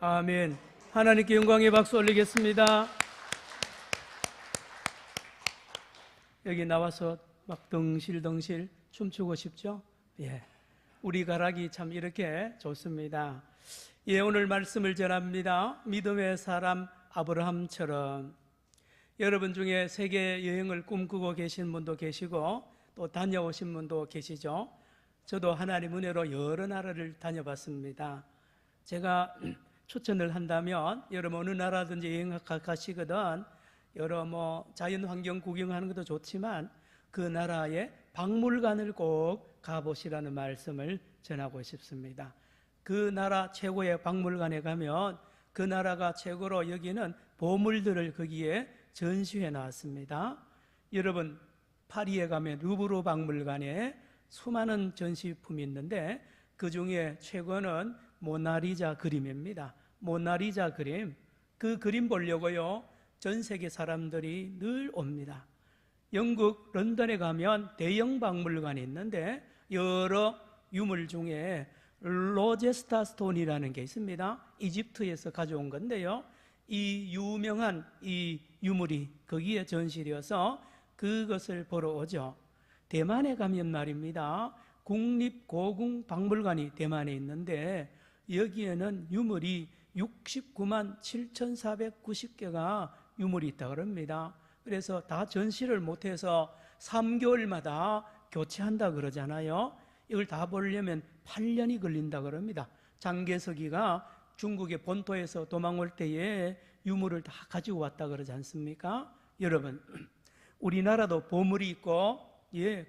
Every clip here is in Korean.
아멘. 하나님께 영광의 박수 올리겠습니다. 여기 나와서 막 덩실덩실 춤추고 싶죠? 예. 우리 가락이 참 이렇게 좋습니다. 예, 오늘 말씀을 전합니다. 믿음의 사람 아브라함처럼. 여러분 중에 세계 여행을 꿈꾸고 계신 분도 계시고 또 다녀오신 분도 계시죠? 저도 하나님 은혜로 여러 나라를 다녀봤습니다. 제가 추천을 한다면 여러분 어느 나라든지 여행 가시거든 여러 자연 환경 구경하는 것도 좋지만 그 나라의 박물관을 꼭 가보시라는 말씀을 전하고 싶습니다. 그 나라 최고의 박물관에 가면 그 나라가 최고로 여기는 보물들을 거기에 전시해 놨습니다. 여러분 파리에 가면 루브르 박물관에 수많은 전시품이 있는데 그 중에 최고는 모나리자 그림입니다. 모나리자 그림, 그 그림 보려고요 전 세계 사람들이 늘 옵니다. 영국 런던에 가면 대형 박물관이 있는데 여러 유물 중에 로제스타 스톤이라는 게 있습니다. 이집트에서 가져온 건데요, 이 유명한 이 유물이 거기에 전시되어서 그것을 보러 오죠. 대만에 가면 말입니다, 국립고궁박물관이 대만에 있는데 여기에는 유물이 69만 7,490개가 유물이 있다고 합니다. 그래서 다 전시를 못해서 3개월마다 교체한다 그러잖아요. 이걸 다 보려면 8년이 걸린다 그럽니다. 장개석이가 중국의 본토에서 도망올 때에 유물을 다 가지고 왔다 그러지 않습니까? 여러분, 우리나라도 보물이 있고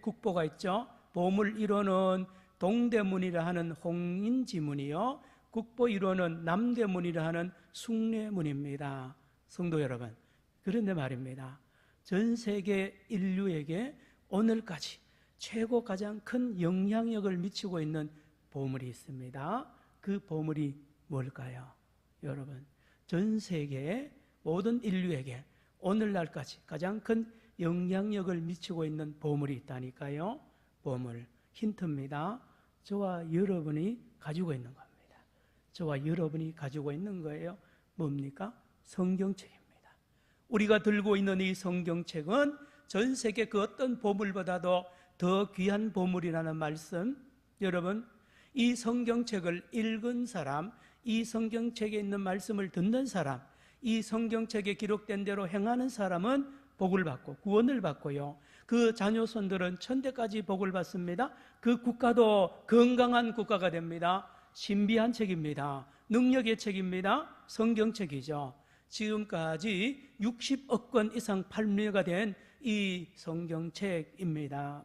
국보가 있죠. 보물 1호는 동대문이라 하는 홍인지문이요, 국보 1호는 남대문이라 하는 숭례문입니다. 성도 여러분, 그런데 말입니다, 전 세계 인류에게 오늘까지 최고 가장 큰 영향력을 미치고 있는 보물이 있습니다. 그 보물이 뭘까요? 여러분, 전 세계의 모든 인류에게 오늘날까지 가장 큰 영향력을 미치고 있는 보물이 있다니까요. 보물, 힌트입니다. 저와 여러분이 가지고 있는 겁니다. 저와 여러분이 가지고 있는 거예요. 뭡니까? 성경책입니다. 우리가 들고 있는 이 성경책은 전 세계 그 어떤 보물보다도 더 귀한 보물이라는 말씀. 여러분, 이 성경책을 읽은 사람, 이 성경책에 있는 말씀을 듣는 사람, 이 성경책에 기록된 대로 행하는 사람은 복을 받고 구원을 받고요, 그 자녀손들은 천대까지 복을 받습니다. 그 국가도 건강한 국가가 됩니다. 신비한 책입니다. 능력의 책입니다. 성경책이죠. 지금까지 60억 권 이상 판매가 된 이 성경책입니다.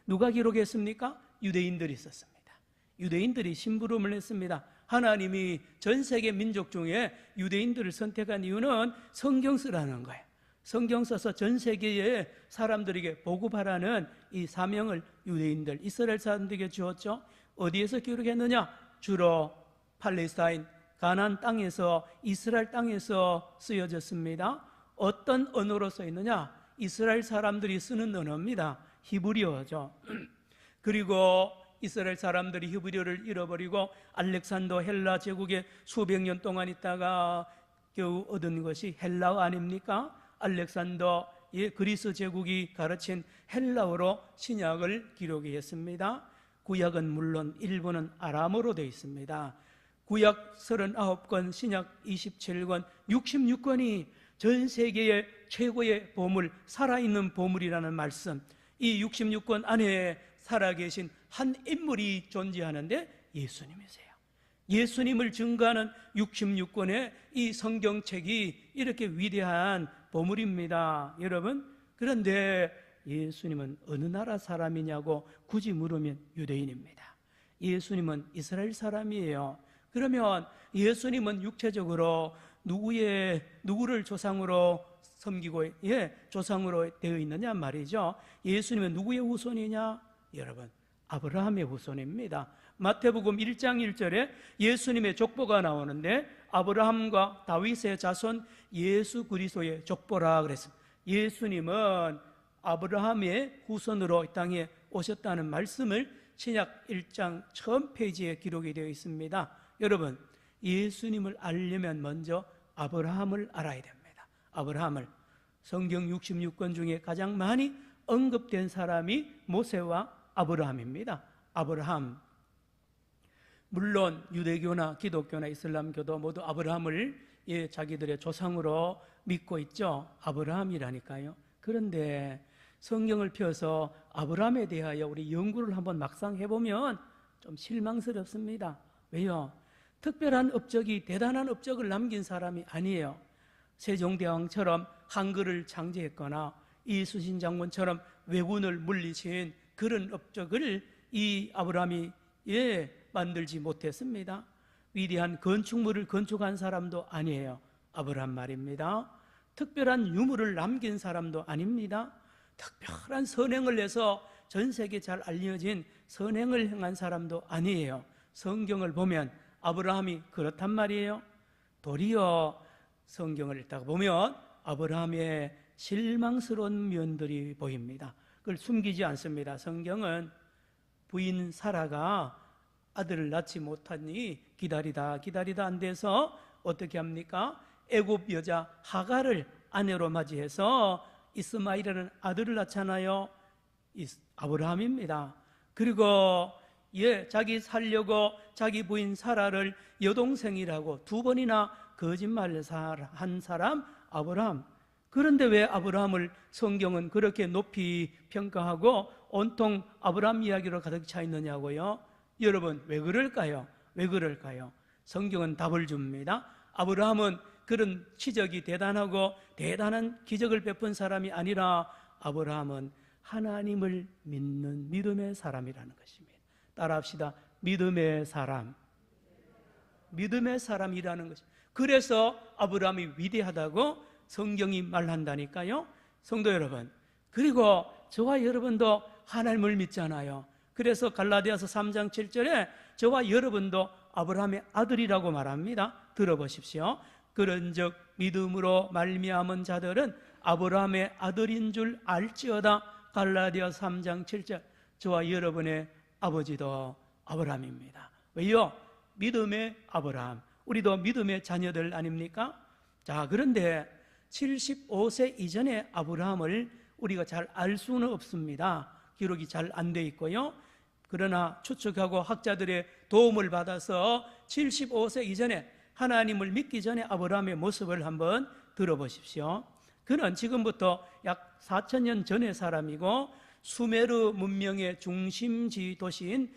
누가 기록했습니까? 유대인들이 썼습니다. 유대인들이 심부름을 했습니다. 하나님이 전 세계 민족 중에 유대인들을 선택한 이유는 성경 쓰라는 거예요. 성경 써서 전 세계의 사람들에게 보급하라는 이 사명을 유대인들, 이스라엘 사람들에게 주었죠. 어디에서 기록했느냐? 주로 팔레스타인, 가나안 땅에서, 이스라엘 땅에서 쓰여졌습니다. 어떤 언어로 써 있느냐? 이스라엘 사람들이 쓰는 언어입니다. 히브리어죠. 그리고 이스라엘 사람들이 히브리어를 잃어버리고 알렉산더 헬라 제국에 수백 년 동안 있다가 겨우 얻은 것이 헬라어 아닙니까? 알렉산더 그리스 제국이 가르친 헬라어로 신약을 기록했습니다. 구약은 물론 일부는 아람어로 되어 있습니다. 구약 39권, 신약 27권, 66권이 전 세계의 최고의 보물, 살아있는 보물이라는 말씀. 이 66권 안에 살아계신 한 인물이 존재하는데 예수님이세요. 예수님을 증거하는 66권의 이 성경책이 이렇게 위대한 보물입니다. 여러분, 그런데 예수님은 어느 나라 사람이냐고 굳이 물으면 유대인입니다. 예수님은 이스라엘 사람이에요. 그러면 예수님은 육체적으로 누구를 조상으로 섬기고 조상으로 되어 있느냐 말이죠. 예수님은 누구의 후손이냐? 여러분, 아브라함의 후손입니다. 마태복음 1장 1절에 예수님의 족보가 나오는데 아브라함과 다윗의 자손 예수 그리스도의 족보라 그랬습니다. 예수님은 아브라함의 후손으로 이 땅에 오셨다는 말씀을 신약 1장 처음 페이지에 기록이 되어 있습니다. 여러분, 예수님을 알려면 먼저 아브라함을 알아야 됩니다. 아브라함을. 성경 66권 중에 가장 많이 언급된 사람이 모세와 아브라함입니다. 아브라함. 물론 유대교나 기독교나 이슬람교도 모두 아브라함을 자기들의 조상으로 믿고 있죠. 아브라함이라니까요. 그런데 성경을 펴서 아브라함에 대하여 우리 연구를 한번 막상 해보면 좀 실망스럽습니다. 왜요? 특별한 업적이, 대단한 업적을 남긴 사람이 아니에요. 세종대왕처럼 한글을 창제했거나 이수신 장군처럼 왜군을 물리친 그런 업적을 이 아브라함이 만들지 못했습니다. 위대한 건축물을 건축한 사람도 아니에요. 아브라함 말입니다. 특별한 유물을 남긴 사람도 아닙니다. 특별한 선행을 해서 전 세계에 잘 알려진 선행을 행한 사람도 아니에요. 성경을 보면 아브라함이 그렇단 말이에요. 도리어 성경을 읽다가 보면 아브라함의 실망스러운 면들이 보입니다. 그걸 숨기지 않습니다. 성경은 부인 사라가 아들을 낳지 못하니 기다리다 안 돼서 어떻게 합니까? 애굽 여자 하갈을 아내로 맞이해서 이스마엘이라는 아들을 낳잖아요. 아브라함입니다. 그리고 자기 살려고 자기 부인 사라를 여동생이라고 2번이나 거짓말을 한 사람 아브라함. 그런데 왜 아브라함을 성경은 그렇게 높이 평가하고 온통 아브라함 이야기로 가득 차 있느냐고요? 여러분, 왜 그럴까요? 왜 그럴까요? 성경은 답을 줍니다. 아브라함은 그런 기적이 대단하고 대단한 기적을 베푼 사람이 아니라 아브라함은 하나님을 믿는 믿음의 사람이라는 것입니다. 따라합시다. 믿음의 사람. 믿음의 사람이라는 것입니다. 그래서 아브라함이 위대하다고 성경이 말한다니까요. 성도 여러분, 그리고 저와 여러분도 하나님을 믿잖아요. 그래서 갈라디아서 3장 7절에 저와 여러분도 아브라함의 아들이라고 말합니다. 들어보십시오. 그런즉 믿음으로 말미암은 자들은 아브라함의 아들인 줄 알지어다. 갈라디아서 3장 7절. 저와 여러분의 아버지도 아브라함입니다. 왜요? 믿음의 아브라함. 우리도 믿음의 자녀들 아닙니까? 자, 그런데 75세 이전의 아브라함을 우리가 잘 알 수는 없습니다. 기록이 잘 안 돼 있고요. 그러나 추측하고 학자들의 도움을 받아서 75세 이전에 하나님을 믿기 전에 아브라함의 모습을 한번 들어보십시오. 그는 지금부터 약 4,000년 전의 사람이고 수메르 문명의 중심지 도시인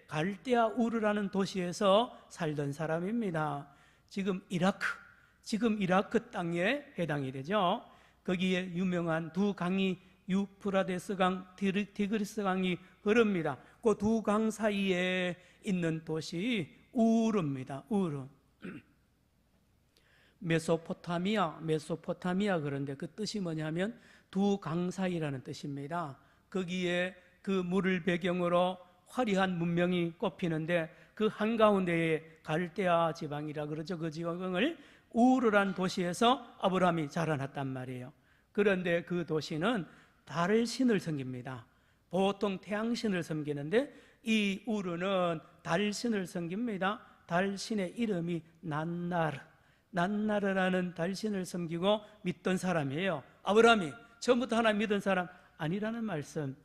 갈대아 우르라는 도시에서 살던 사람입니다. 지금 이라크 땅에 해당이 되죠. 거기에 유명한 두 강이 유프라데스강, 티그리스강이 흐릅니다. 그 두 강 사이에 있는 도시 우르입니다. 우르. 메소포타미아 그런데 그 뜻이 뭐냐면 두 강 사이라는 뜻입니다. 거기에 그 물을 배경으로 화려한 문명이 꼽히는데 그 한가운데에 갈대아 지방이라 그러죠. 그 지방을 우르란 도시에서 아브라함이 자라났단 말이에요. 그런데 그 도시는 달을 신을 섬깁니다. 보통 태양신을 섬기는데 이 우르는 달신을 섬깁니다. 달신의 이름이 난나르라는 달신을 섬기고 믿던 사람이에요. 아브라함이 처음부터 하나님 믿은 사람 아니라는 말씀.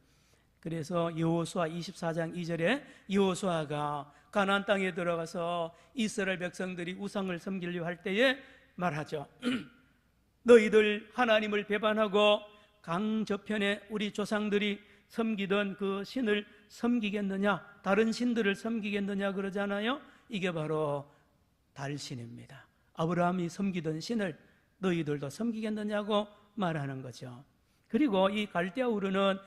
그래서 여호수아 24장 2절에 여호수아가 가나안 땅에 들어가서 이스라엘 백성들이 우상을 섬기려 할 때에 말하죠. 너희들 하나님을 배반하고 강 저편에 우리 조상들이 섬기던 그 신을 섬기겠느냐, 다른 신들을 섬기겠느냐 그러잖아요. 이게 바로 달신입니다. 아브라함이 섬기던 신을 너희들도 섬기겠느냐고 말하는 거죠. 그리고 이 갈대아 우르는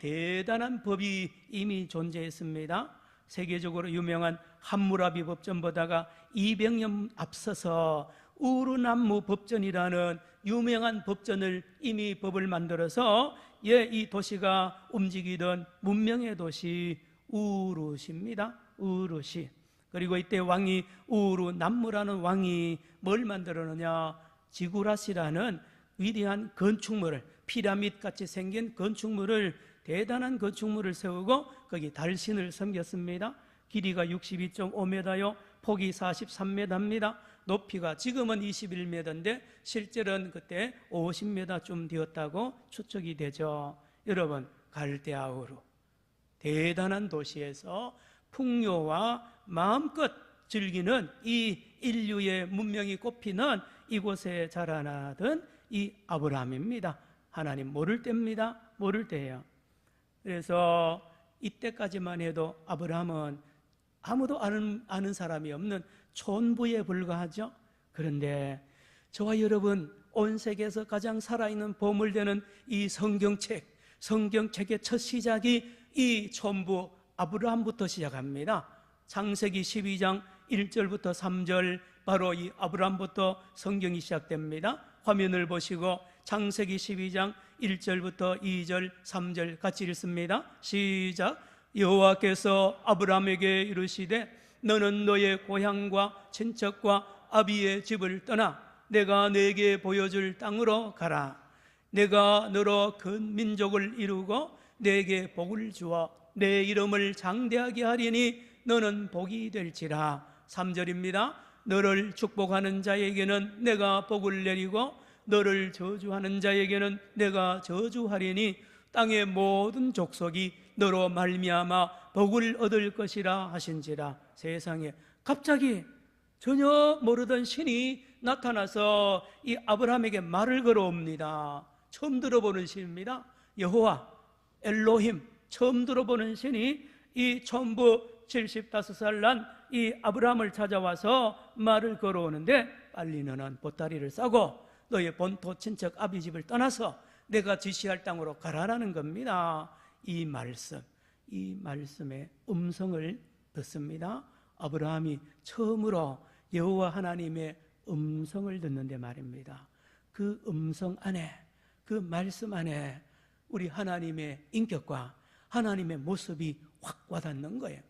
대단한 법이 이미 존재했습니다. 세계적으로 유명한 함무라비 법전보다가 200년 앞서서 우르남무 법전이라는 유명한 법전을 이미 법을 만들어서 이 도시가 움직이던 문명의 도시 우르시입니다. 우르시. 그리고 이때 왕이 우르남무라는 왕이 뭘 만들었느냐, 지구라시라는 위대한 건축물을, 피라밋 같이 생긴 건축물을, 대단한 건축물을 세우고 거기 달신을 섬겼습니다. 길이가 62.5m요 폭이 43m입니다. 높이가 지금은 21m인데 실제로는 그때 50m쯤 되었다고 추측이 되죠. 여러분, 갈대아우르, 대단한 도시에서 풍요와 마음껏 즐기는 이 인류의 문명이 꼽히는 이곳에 자라나던 이 아브라함입니다. 하나님 모를 때입니다. 모를 때예요. 그래서 이때까지만 해도 아브라함은 아무도 아는 사람이 없는 촌부에 불과하죠. 그런데 저와 여러분, 온 세계에서 가장 살아있는 보물되는 이 성경책의 첫 시작이 이 촌부 아브라함부터 시작합니다. 창세기 12장 1절부터 3절, 바로 이 아브라함부터 성경이 시작됩니다. 화면을 보시고 창세기 12장 1절부터 2절, 3절 같이 읽습니다. 시작. 여호와께서 아브라함에게 이르시되 너는 너의 고향과 친척과 아비의 집을 떠나 내가 네게 보여줄 땅으로 가라. 내가 너로 큰 민족을 이루고 네게 복을 주어 내 이름을 장대하게 하리니 너는 복이 될지라. 3절입니다. 너를 축복하는 자에게는 내가 복을 내리고 너를 저주하는 자에게는 내가 저주하리니 땅의 모든 족속이 너로 말미암아 복을 얻을 것이라 하신지라. 세상에 갑자기 전혀 모르던 신이 나타나서 이 아브라함에게 말을 걸어옵니다. 처음 들어보는 신입니다. 여호와 엘로힘, 처음 들어보는 신이 이 촌부 75살 난 이 아브라함을 찾아와서 말을 걸어오는데, 빨리 너는 보따리를 싸고 너의 본토 친척 아비 집을 떠나서 내가 지시할 땅으로 가라라는 겁니다. 이 말씀의 음성을 듣습니다. 아브라함이 처음으로 여호와 하나님의 음성을 듣는데 말입니다. 그 음성 안에, 그 말씀 안에 우리 하나님의 인격과 하나님의 모습이 확 와닿는 거예요.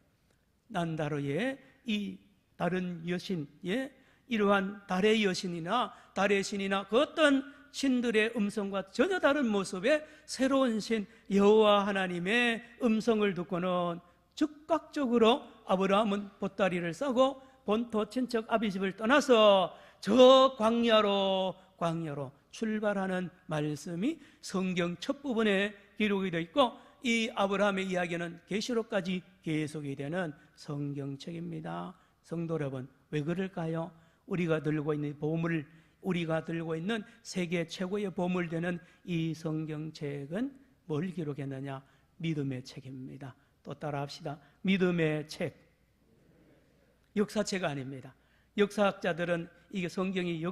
난다르의 이 다른 여신의 이러한 달의 여신이나 달의 신이나 그 어떤 신들의 음성과 전혀 다른 모습의 새로운 신 여호와 하나님의 음성을 듣고는 즉각적으로 아브라함은 보따리를 싸고 본토 친척 아비 집을 떠나서 저 광야로 출발하는 말씀이 성경 첫 부분에 기록이 되어 있고, 이 아브라함의 이야기는 계시록까지 계속이 되는 성경책입니다. 성도 여러분, 왜 그럴까요? 우리가 들고 있는 보물, 우리가 들고 있는 세계 최고의 보물 되는 이 성경책은 뭘 기록했느냐? 믿음의 책입니다. 또 따라합시다. 믿음의 책. 역사책 아닙니다. 역사학자들은 이게 성경이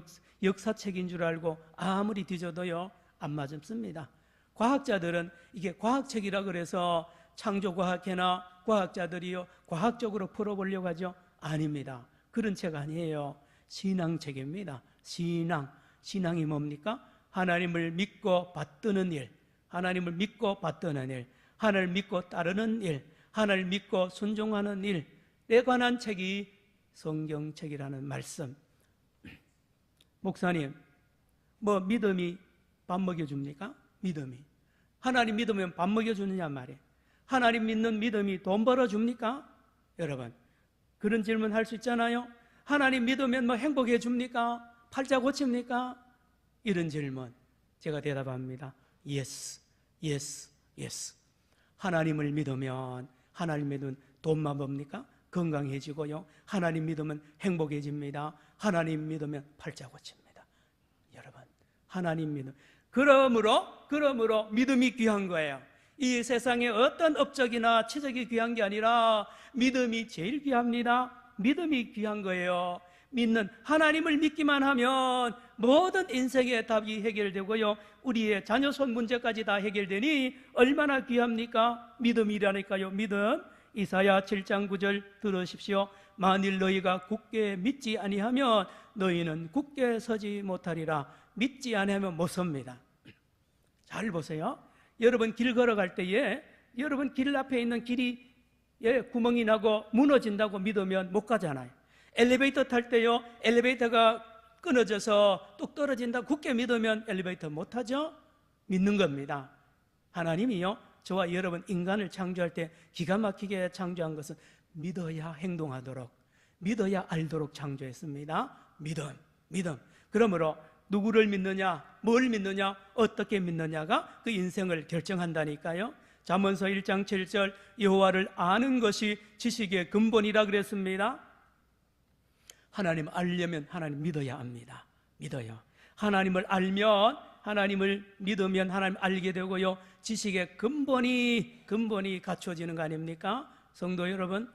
역사책인 줄 알고 아무리 뒤져도요 안 맞습니다. 과학자들은 이게 과학책이라 그래서 창조과학회나 과학자들이요 과학적으로 풀어보려고 하죠. 아닙니다. 그런 책 아니에요. 신앙책입니다. 신앙이 뭡니까? 하나님을 믿고 받드는 일, 하나님을 믿고 받드는 일, 하나님을 믿고 따르는 일, 하나님을 믿고 순종하는 일에 관한 책이 성경책이라는 말씀. 목사님, 믿음이 밥 먹여줍니까? 믿음이. 하나님 믿으면 밥 먹여주느냐 말이에요. 하나님 믿는 믿음이 돈 벌어줍니까? 여러분, 그런 질문 할 수 있잖아요. 하나님 믿으면 행복해 줍니까? 팔자 고칩니까? 이런 질문 제가 대답합니다. Yes. 하나님을 믿으면, 하나님 믿으면 돈만 법니까? 건강해지고요. 하나님 믿으면 행복해집니다. 하나님 믿으면 팔자 고칩니다. 여러분, 하나님 믿음. 그러므로 믿음이 귀한 거예요. 이 세상에 어떤 업적이나 치적이 귀한 게 아니라 믿음이 제일 귀합니다. 믿음이 귀한 거예요. 믿는 하나님을 믿기만 하면 모든 인생의 답이 해결되고요, 우리의 자녀손 문제까지 다 해결되니 얼마나 귀합니까? 믿음이라니까요. 믿음. 이사야 7장 9절 들으십시오. 만일 너희가 굳게 믿지 아니하면 너희는 굳게 서지 못하리라. 믿지 아니하면 못 섭니다. 잘 보세요. 여러분 길 걸어갈 때에 여러분 길 앞에 있는 길이 구멍이 나고 무너진다고 믿으면 못 가잖아요. 엘리베이터 탈 때요, 엘리베이터가 끊어져서 뚝 떨어진다고 굳게 믿으면 엘리베이터 못 타죠? 믿는 겁니다. 하나님이요, 저와 여러분 인간을 창조할 때 기가 막히게 창조한 것은 믿어야 행동하도록, 믿어야 알도록 창조했습니다. 믿음. 그러므로 누구를 믿느냐, 뭘 믿느냐, 어떻게 믿느냐가 그 인생을 결정한다니까요. 잠언서 1장 7절 여호와를 아는 것이 지식의 근본이라 그랬습니다. 하나님 알려면 하나님 믿어야 합니다. 믿어요. 하나님을 알면, 하나님을 믿으면 하나님 알게 되고요, 지식의 근본이 갖춰지는 거 아닙니까? 성도 여러분,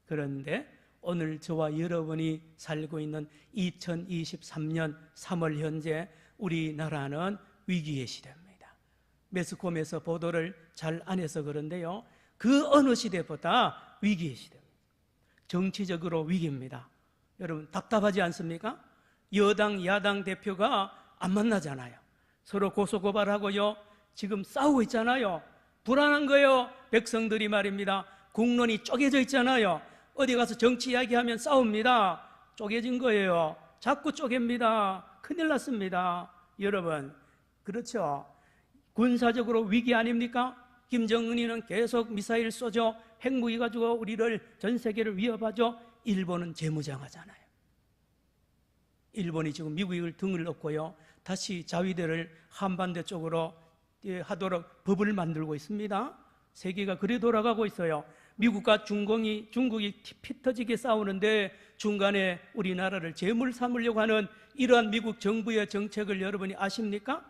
그런데 오늘 저와 여러분이 살고 있는 2023년 3월 현재 우리나라는 위기의 시대입니다. 매스컴에서 보도를 잘 안 해서 그런데요, 그 어느 시대보다 위기의 시대입니다. 정치적으로 위기입니다. 여러분 답답하지 않습니까? 여당 야당 대표가 안 만나잖아요. 서로 고소고발하고요, 지금 싸우고 있잖아요. 불안한 거예요. 백성들이 말입니다. 국론이 쪼개져 있잖아요. 어디 가서 정치 이야기하면 싸웁니다. 쪼개진 거예요. 자꾸 쪼갭니다. 큰일 났습니다. 여러분, 그렇죠? 군사적으로 위기 아닙니까? 김정은이는 계속 미사일 쏘죠. 핵무기 가지고 우리를, 전 세계를 위협하죠. 일본은 재무장하잖아요. 일본이 지금 미국을 등을 업고요, 다시 자위대를 한반도 쪽으로 하도록 법을 만들고 있습니다. 세계가 그래 돌아가고 있어요. 미국과 중국이 피 터지게 싸우는데 중간에 우리나라를 제물 삼으려고 하는 이러한 미국 정부의 정책을 여러분이 아십니까?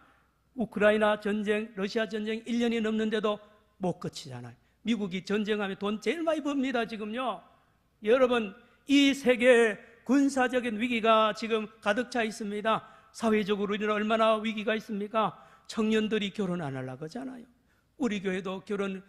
우크라이나 전쟁, 러시아 전쟁 1년이 넘는데도 못 그치잖아요. 미국이 전쟁하면 돈 제일 많이 법니다, 지금요. 여러분, 이 세계 군사적인 위기가 지금 가득 차 있습니다. 사회적으로 우리는 얼마나 위기가 있습니까? 청년들이 결혼 안 하려고 하잖아요. 우리 교회도 결혼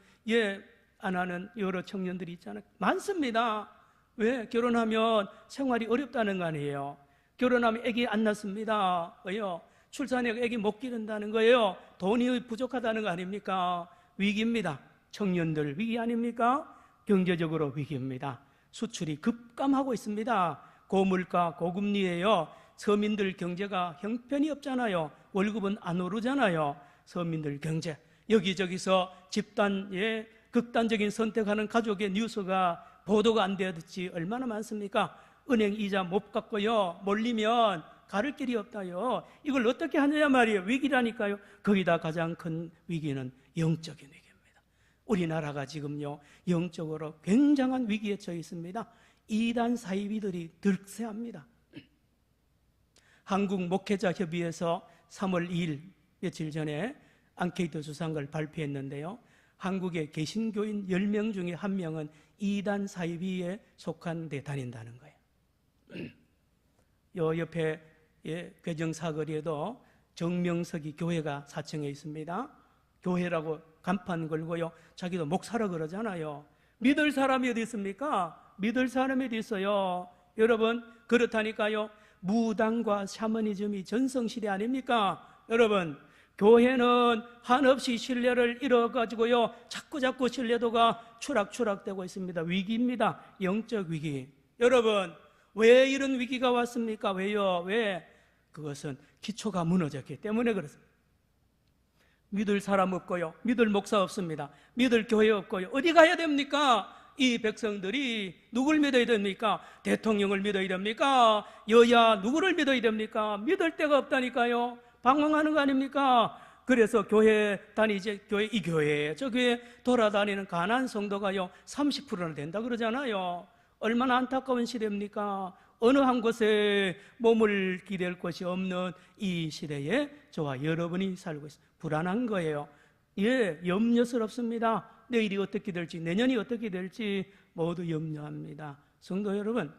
안 하는 여러 청년들이 있잖아요. 많습니다. 왜? 결혼하면 생활이 어렵다는 거 아니에요. 결혼하면 아기 안 낳습니다. 왜요? 출산해 아기 못 기른다는 거예요. 돈이 부족하다는 거 아닙니까? 위기입니다. 청년들 위기 아닙니까? 경제적으로 위기입니다. 수출이 급감하고 있습니다. 고물가, 고금리예요. 서민들 경제가 형편이 없잖아요. 월급은 안 오르잖아요. 서민들 경제, 여기저기서 집단의 극단적인 선택하는 가족의 뉴스가 보도가 안 되었지 얼마나 많습니까? 은행 이자 못 갚고요, 몰리면 가를 길이 없다요. 이걸 어떻게 하느냐 말이에요. 위기라니까요. 거기다 가장 큰 위기는 영적인 위기입니다. 우리나라가 지금요, 영적으로 굉장한 위기에 처해 있습니다. 이단 사이비들이 득세합니다. 한국목회자협의회에서 3월 2일 며칠 전에 앙케이트 조사한 걸 발표했는데요, 한국의 개신교인 10명 중에 1명은 이단 사이비에 속한 데 다닌다는 거예요. 요 옆에 괴정사거리에도 정명석이 교회가 사청에 있습니다. 교회라고 간판 걸고요, 자기도 목사라 그러잖아요. 믿을 사람이 어디 있습니까? 믿을 사람이 어디 있어요? 여러분, 그렇다니까요. 무당과 샤머니즘이 전성시대 아닙니까? 여러분, 교회는 한없이 신뢰를 잃어가지고요, 자꾸 신뢰도가 추락되고 있습니다. 위기입니다. 영적 위기. 여러분, 왜 이런 위기가 왔습니까? 왜요? 왜? 그것은 기초가 무너졌기 때문에 그렇습니다. 믿을 사람 없고요, 믿을 목사 없습니다. 믿을 교회 없고요, 어디 가야 됩니까? 이 백성들이 누굴 믿어야 됩니까? 대통령을 믿어야 됩니까? 여야 누구를 믿어야 됩니까? 믿을 데가 없다니까요. 방황하는 거 아닙니까? 그래서 교회 다니지, 이 교회 저 교회 돌아다니는 가난한 성도가요 30%나 된다 그러잖아요. 얼마나 안타까운 시대입니까? 어느 한 곳에 몸을 기댈 곳이 없는 이 시대에 저와 여러분이 살고 있습니다. 불안한 거예요. 염려스럽습니다. 내일이 어떻게 될지, 내년이 어떻게 될지 모두 염려합니다. 성도 여러분,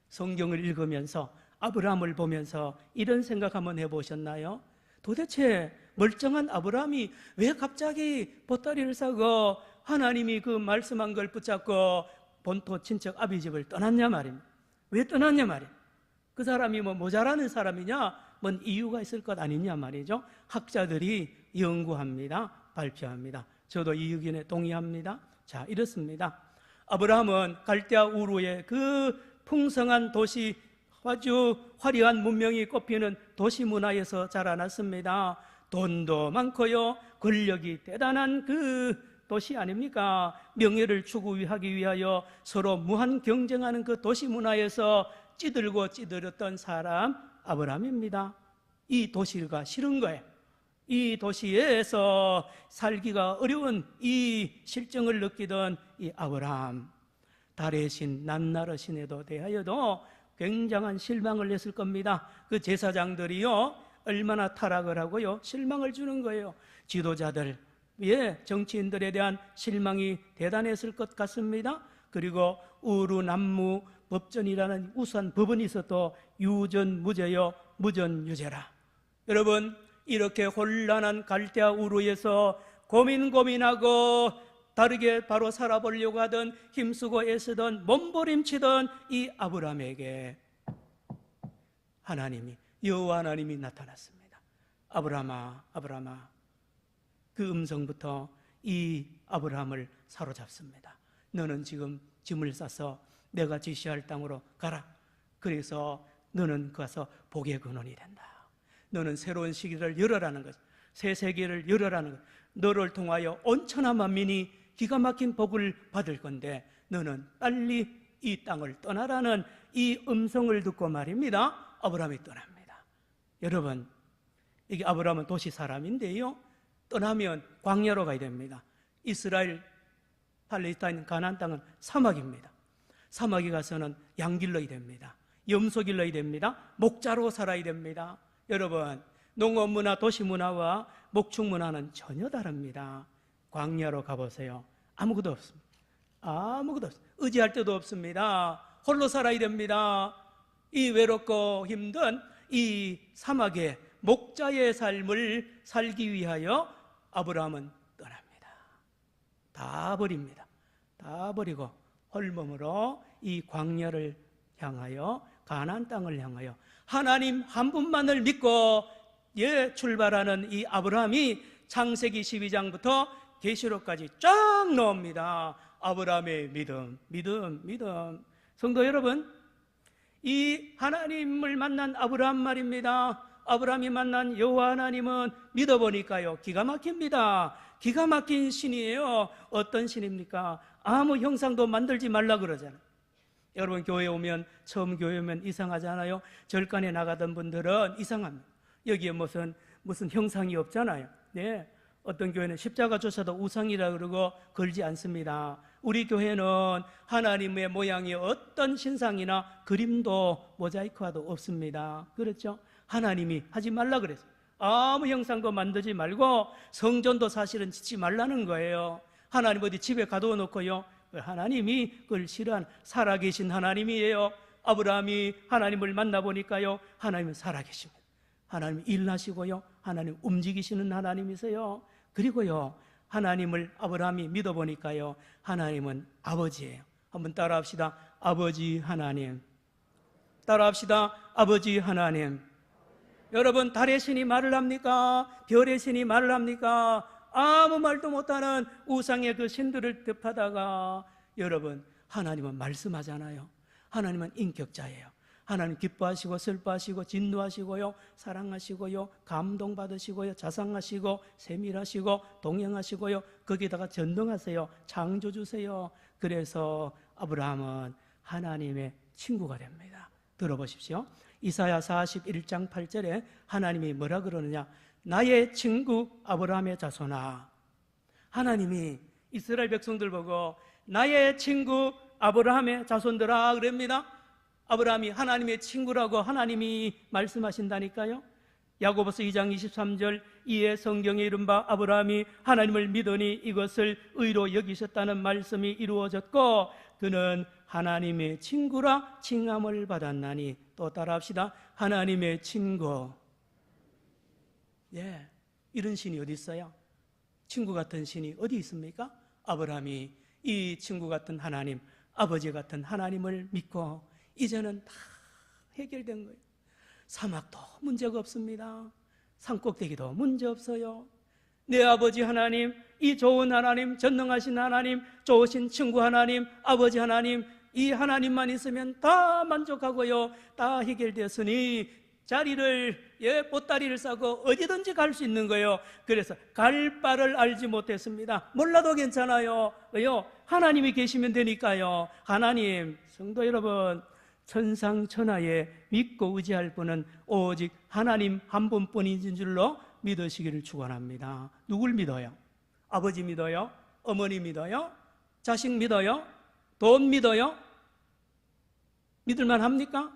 성경을 읽으면서 아브라함을 보면서 이런 생각 한번 해보셨나요? 도대체 멀쩡한 아브라함이 왜 갑자기 보따리를 싸고 하나님이 그 말씀한 걸 붙잡고 본토 친척 아비 집을 떠났냐 말입니다. 왜 떠났냐 말이에요. 그 사람이 뭐 모자라는 사람이냐, 뭔 이유가 있을 것 아니냐 말이죠. 학자들이 연구합니다. 발표합니다. 저도 이 의견에 동의합니다. 자, 이렇습니다. 아브라함은 갈대아 우르의 그 풍성한 도시, 아주 화려한 문명이 꼽히는 도시 문화에서 자라났습니다. 돈도 많고요, 권력이 대단한 그 도시 아닙니까? 명예를 추구하기 위하여 서로 무한 경쟁하는 그 도시 문화에서 찌들고 찌들었던 사람 아브라함입니다. 이 도시가 싫은 거예요. 이 도시에서 살기가 어려운 이 실정을 느끼던 이 아브라함, 달의 신, 낱나라 신에도 대하여도 굉장한 실망을 했을 겁니다. 그 제사장들이요, 얼마나 타락을 하고요, 실망을 주는 거예요. 지도자들, 정치인들에 대한 실망이 대단했을 것 같습니다. 그리고 우루남무 법전이라는 우수한 법원이 있어도 유전무죄요, 무전유죄라. 여러분, 이렇게 혼란한 갈대아 우루에서 고민하고 다르게 바로 살아보려고 하던, 힘쓰고 애쓰던, 몸부림치던 이 아브라함에게 하나님이, 여호와 하나님이 나타났습니다. 아브라함아, 아브라함아. 그 음성부터 이 아브라함을 사로잡습니다. 너는 지금 짐을 싸서 내가 지시할 땅으로 가라. 그래서 너는 가서 복의 근원이 된다. 너는 새로운 시기를 열어라는 것, 새 세계를 열어라는 것. 너를 통하여 온천한 만민이 기가 막힌 복을 받을 건데 너는 빨리 이 땅을 떠나라는 이 음성을 듣고 말입니다, 아브라함이 떠납니다. 여러분, 이게 아브라함은 도시 사람인데요, 떠나면 광야로 가야 됩니다. 이스라엘, 팔레스타인, 가나안 땅은 사막입니다. 사막에 가서는 양 길러야 됩니다. 염소 길러야 됩니다. 목자로 살아야 됩니다. 여러분, 농업 문화, 도시 문화와 목축 문화는 전혀 다릅니다. 광야로 가보세요. 아무것도 없습니다. 아무것도 없습니다. 의지할 데도 없습니다. 홀로 살아야 됩니다. 이 외롭고 힘든 이 사막에 목자의 삶을 살기 위하여 아브라함은 떠납니다. 다 버립니다. 다 버리고 홀몸으로 이 광야를 향하여, 가나안 땅을 향하여 하나님 한 분만을 믿고 출발하는 이 아브라함이 창세기 12장부터 계시록까지 쫙 나옵니다. 아브라함의 믿음. 성도 여러분, 이 하나님을 만난 아브라함 말입니다. 아브라함이 만난 여호와 하나님은 믿어보니까요, 기가 막힙니다. 기가 막힌 신이에요. 어떤 신입니까? 아무 형상도 만들지 말라 그러잖아요. 여러분, 교회 오면, 처음 교회 오면 이상하잖아요. 절간에 나가던 분들은 이상합니다. 여기에 무슨 형상이 없잖아요. 네. 어떤 교회는 십자가 조차도 우상이라 그러고 걸지 않습니다. 우리 교회는 하나님의 모양이 어떤 신상이나 그림도 모자이크화도 없습니다. 그렇죠? 하나님이 하지 말라 그랬어요. 아무 형상도 만들지 말고 성전도 사실은 짓지 말라는 거예요. 하나님 어디 집에 가둬 놓고요, 하나님이 그걸 싫어하는 살아계신 하나님이에요. 아브라함이 하나님을 만나보니까요, 하나님은 살아계십니다. 하나님 일하시고요, 하나님 움직이시는 하나님이세요. 그리고요, 하나님을 아브라함이 믿어보니까요, 하나님은 아버지예요. 한번 따라합시다. 아버지 하나님. 따라합시다. 아버지 하나님. 여러분, 달의 신이 말을 합니까? 별의 신이 말을 합니까? 아무 말도 못하는 우상의 그 신들을 덮하다가, 여러분, 하나님은 말씀하잖아요. 하나님은 인격자예요. 하나님 기뻐하시고 슬퍼하시고 진노하시고요, 사랑하시고요, 감동받으시고요, 자상하시고 세밀하시고 동행하시고요, 거기다가 전능하세요. 창조주세요. 그래서 아브라함은 하나님의 친구가 됩니다. 들어보십시오. 이사야 41장 8절에 하나님이 뭐라 그러느냐? 나의 친구 아브라함의 자손아. 하나님이 이스라엘 백성들 보고 나의 친구 아브라함의 자손들아 그럽니다. 아브라함이 하나님의 친구라고 하나님이 말씀하신다니까요. 야고보서 2장 23절, 이에 성경에 이른바 아브라함이 하나님을 믿으니 이것을 의로 여기셨다는 말씀이 이루어졌고 그는 하나님의 친구라 칭함을 받았나니. 또 따라합시다. 하나님의 친구. 이런 신이 어디 있어요? 친구 같은 신이 어디 있습니까? 아브라함이 이 친구 같은 하나님, 아버지 같은 하나님을 믿고 이제는 다 해결된 거예요. 사막도 문제가 없습니다. 산꼭대기도 문제 없어요. 내 아버지 하나님, 이 좋은 하나님, 전능하신 하나님, 좋으신 친구 하나님, 아버지 하나님, 이 하나님만 있으면 다 만족하고요, 다 해결되었으니 자리를 보따리를 싸고 어디든지 갈 수 있는 거예요. 그래서 갈 바를 알지 못했습니다. 몰라도 괜찮아요. 왜요? 하나님이 계시면 되니까요. 하나님, 성도 여러분, 천상천하에 믿고 의지할 분은 오직 하나님 한 분뿐인 줄로 믿으시기를 축원합니다. 누굴 믿어요? 아버지 믿어요? 어머니 믿어요? 자식 믿어요? 돈 믿어요? 믿을만 합니까?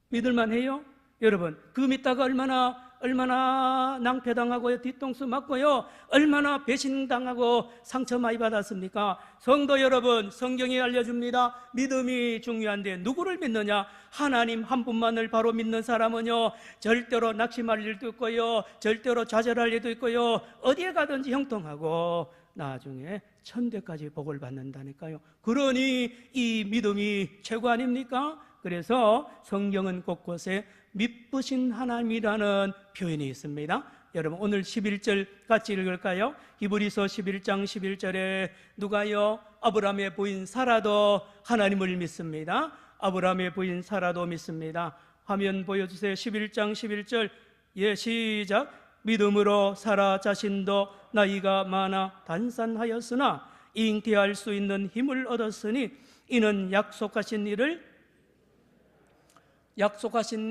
믿을만 해요? 여러분, 그 믿다가 얼마나 낭패당하고요, 뒤통수 맞고요, 얼마나 배신당하고 상처 많이 받았습니까? 성도 여러분, 성경이 알려줍니다. 믿음이 중요한데 누구를 믿느냐? 하나님 한 분만을 바로 믿는 사람은요, 절대로 낙심할 일도 있고요, 절대로 좌절할 일도 있고요, 어디에 가든지 형통하고 나중에 천대까지 복을 받는다니까요. 그러니 이 믿음이 최고 아닙니까? 그래서 성경은 곳곳에 미쁘신 하나님이라는 표현이 있습니다. 여러분, 오늘 11절 같이 읽을까요? 히브리서 11장 11절에 누가요? 아브라함의 부인 사라도 하나님을 믿습니다. 아브라함의 부인 사라도 믿습니다. 화면 보여주세요. 11장 11절. 예, 시작. 믿음으로 사라 자신도 나이가 많아 단산하였으나 잉태할 수 있는 힘을 얻었으니 이는 약속하신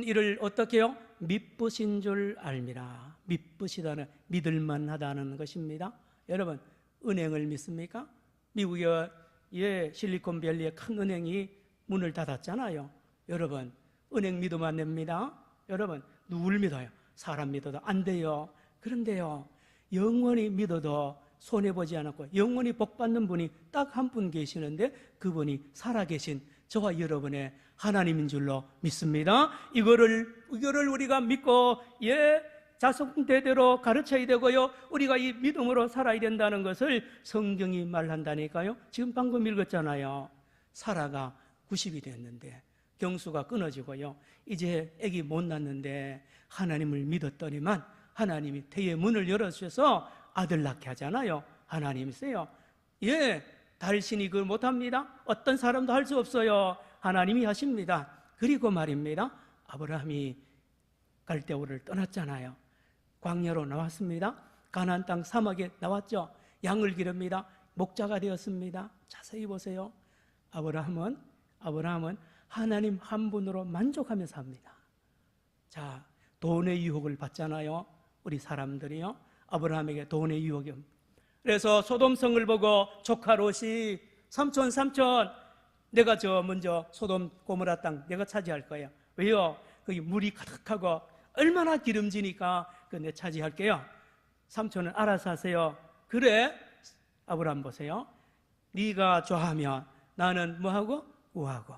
일을 어떻게 해요? 미쁘신 줄 알미라. 미쁘시다는, 믿을만하다는 것입니다. 여러분, 은행을 믿습니까? 미국의 실리콘밸리의 큰 은행이 문을 닫았잖아요. 여러분, 은행 믿으면 안 됩니다. 여러분, 누굴 믿어요? 사람 믿어도 안 돼요. 그런데요, 영원히 믿어도 손해보지 않았고 영원히 복받는 분이 딱 한 분 계시는데 그분이 살아계신 저와 여러분의 하나님인 줄로 믿습니다. 이거를 우리가 믿고 자손대대로 가르쳐야 되고요, 우리가 이 믿음으로 살아야 된다는 것을 성경이 말한다니까요. 지금 방금 읽었잖아요. 사라가 90이 됐는데 경수가 끊어지고요, 이제 아기 못 낳는데 하나님을 믿었더니만 하나님이 태의 문을 열어주셔서 아들 낳게 하잖아요. 하나님이세요. 달신이 그걸 못합니다. 어떤 사람도 할 수 없어요. 하나님이 하십니다. 그리고 말입니다, 아브라함이 갈대우를 떠났잖아요. 광야로 나왔습니다. 가나안 땅 사막에 나왔죠. 양을 기릅니다. 목자가 되었습니다. 자세히 보세요. 아브라함은 하나님 한 분으로 만족하며 삽니다. 자, 돈의 유혹을 받잖아요. 우리 사람들이요, 아브라함에게 돈의 유혹이. 그래서 소돔성을 보고 조카 롯이 삼촌 내가 먼저 소돔 고모라 땅 내가 차지할 거예요. 왜요? 거기 물이 가득하고 얼마나 기름지니까 내 차지할게요. 삼촌은 알아서 하세요. 그래, 아브라함 보세요. 네가 좋아하면 나는 뭐하고? 우하고.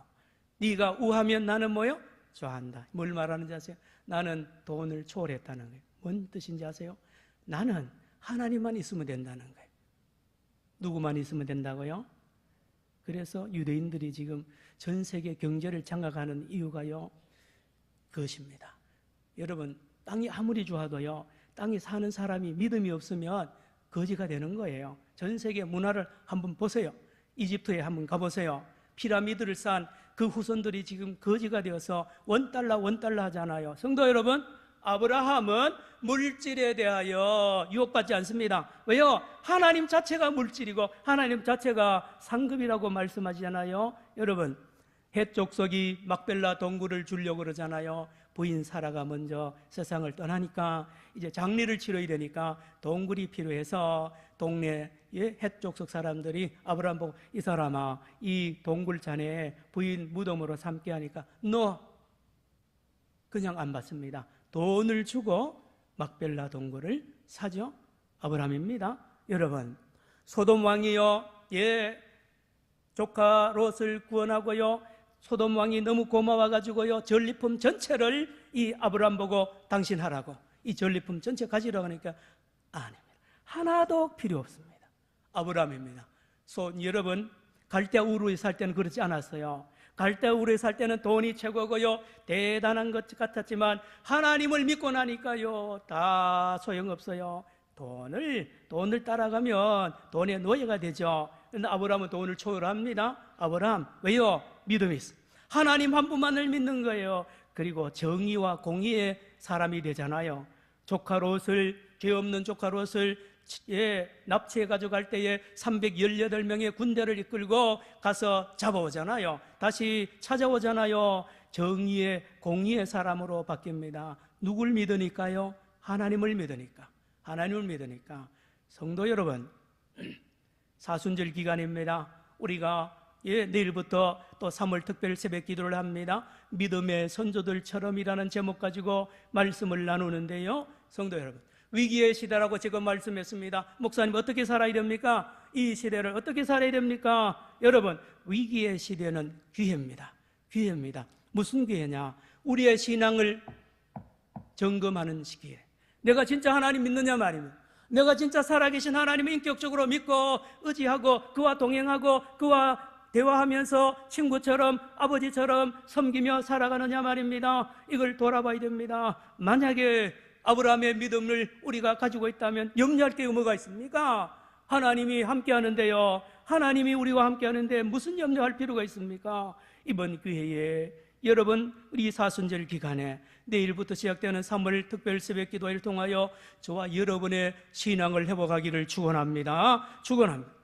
네가 우하면 나는 뭐요? 좋아한다. 뭘 말하는지 아세요? 나는 돈을 초월했다는 거예요. 뭔 뜻인지 아세요? 나는 하나님만 있으면 된다는 거예요. 누구만 있으면 된다고요? 그래서 유대인들이 지금 전 세계 경제를 장악하는 이유가요, 그것입니다. 여러분, 땅이 아무리 좋아도요, 땅에 사는 사람이 믿음이 없으면 거지가 되는 거예요. 전 세계 문화를 한번 보세요. 이집트에 한번 가보세요. 피라미드를 쌓은 그 후손들이 지금 거지가 되어서 원달러 하잖아요. 성도 여러분, 아브라함은 물질에 대하여 유혹받지 않습니다. 왜요? 하나님 자체가 물질이고 하나님 자체가 상급이라고 말씀하시잖아요. 여러분, 헷 족속이 막벨라 동굴을 주려고 그러잖아요. 부인 사라가 먼저 세상을 떠나니까 이제 장례를 치러야 되니까 동굴이 필요해서 동네 헷 족속 사람들이 아브라함 보고, 이 사람아, 이 동굴 잔에 부인 무덤으로 삼게 하니까 너 그냥 안 받습니다. 돈을 주고 막벨라 동굴을 사죠. 아브라함입니다. 여러분, 소돔 왕이요, 조카 롯을 구원하고요, 소돔 왕이 너무 고마워가지고요, 전리품 전체를 이 아브라함 보고 당신 하라고, 이 전리품 전체 가지라고 하니까 아닙니다. 하나도 필요 없습니다. 아브라함입니다. 여러분, 갈대아 우르에 살 때는 그렇지 않았어요. 갈대아 우르에 살 때는 돈이 최고고요, 대단한 것 같았지만 하나님을 믿고 나니까요, 다 소용없어요. 돈을 따라가면 돈의 노예가 되죠. 그런데 아브라함은 돈을 초월합니다. 아브라함, 왜요? 믿음이 있어. 하나님 한 분만을 믿는 거예요. 그리고 정의와 공의의 사람이 되잖아요. 죄 없는 조카 롯을 납치해 가져갈 때에 318명의 군대를 이끌고 가서 잡아오잖아요. 다시 찾아오잖아요. 정의의 공의의 사람으로 바뀝니다. 누굴 믿으니까요? 하나님을 믿으니까. 하나님을 믿으니까. 성도 여러분, 사순절 기간입니다. 우리가 내일부터 또 3월 특별 새벽 기도를 합니다. 믿음의 선조들처럼이라는 제목 가지고 말씀을 나누는데요. 성도 여러분, 위기의 시대라고 지금 말씀했습니다. 목사님, 어떻게 살아야 됩니까? 이 시대를 어떻게 살아야 됩니까? 여러분, 위기의 시대는 기회입니다. 기회입니다. 무슨 기회냐? 우리의 신앙을 점검하는 시기에 내가 진짜 하나님 믿느냐 말입니다. 내가 진짜 살아계신 하나님을 인격적으로 믿고 의지하고 그와 동행하고 그와 대화하면서 친구처럼 아버지처럼 섬기며 살아가느냐 말입니다. 이걸 돌아봐야 됩니다. 만약에 아브라함의 믿음을 우리가 가지고 있다면 염려할 게 뭐가 있습니까? 하나님이 함께 하는데요. 하나님이 우리와 함께 하는데 무슨 염려할 필요가 있습니까? 이번 기회에 여러분, 우리 사순절 기간에 내일부터 시작되는 3월 특별 새벽 기도회를 통하여 저와 여러분의 신앙을 회복하기를 축원합니다. 축원합니다.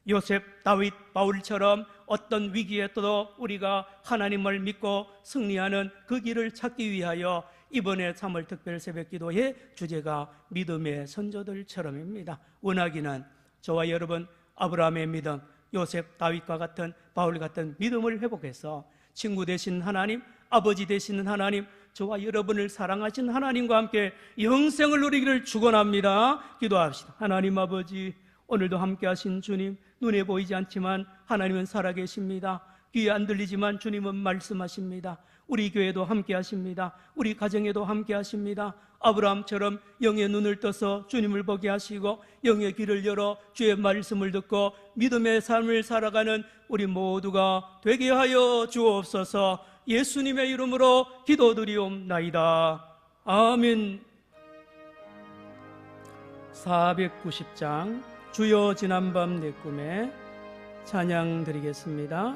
요셉, 다윗, 바울처럼 어떤 위기에 떠도 우리가 하나님을 믿고 승리하는 그 길을 찾기 위하여 이번에 3월 특별 새벽 기도의 주제가 믿음의 선조들처럼입니다. 원하기는 저와 여러분 아브라함의 믿음, 요셉, 다윗과 같은 바울 같은 믿음을 회복해서 친구 되신 하나님, 아버지 되시는 하나님, 저와 여러분을 사랑하신 하나님과 함께 영생을 누리기를 축원합니다. 기도합시다. 하나님 아버지, 오늘도 함께 하신 주님, 눈에 보이지 않지만 하나님은 살아계십니다. 귀에 안 들리지만 주님은 말씀하십니다. 우리 교회도 함께 하십니다. 우리 가정에도 함께 하십니다. 아브라함처럼 영의 눈을 떠서 주님을 보게 하시고 영의 귀를 열어 주의 말씀을 듣고 믿음의 삶을 살아가는 우리 모두가 되게 하여 주옵소서. 예수님의 이름으로 기도드리옵나이다. 아멘. 490장 주여 지난밤 내 꿈에 찬양 드리겠습니다.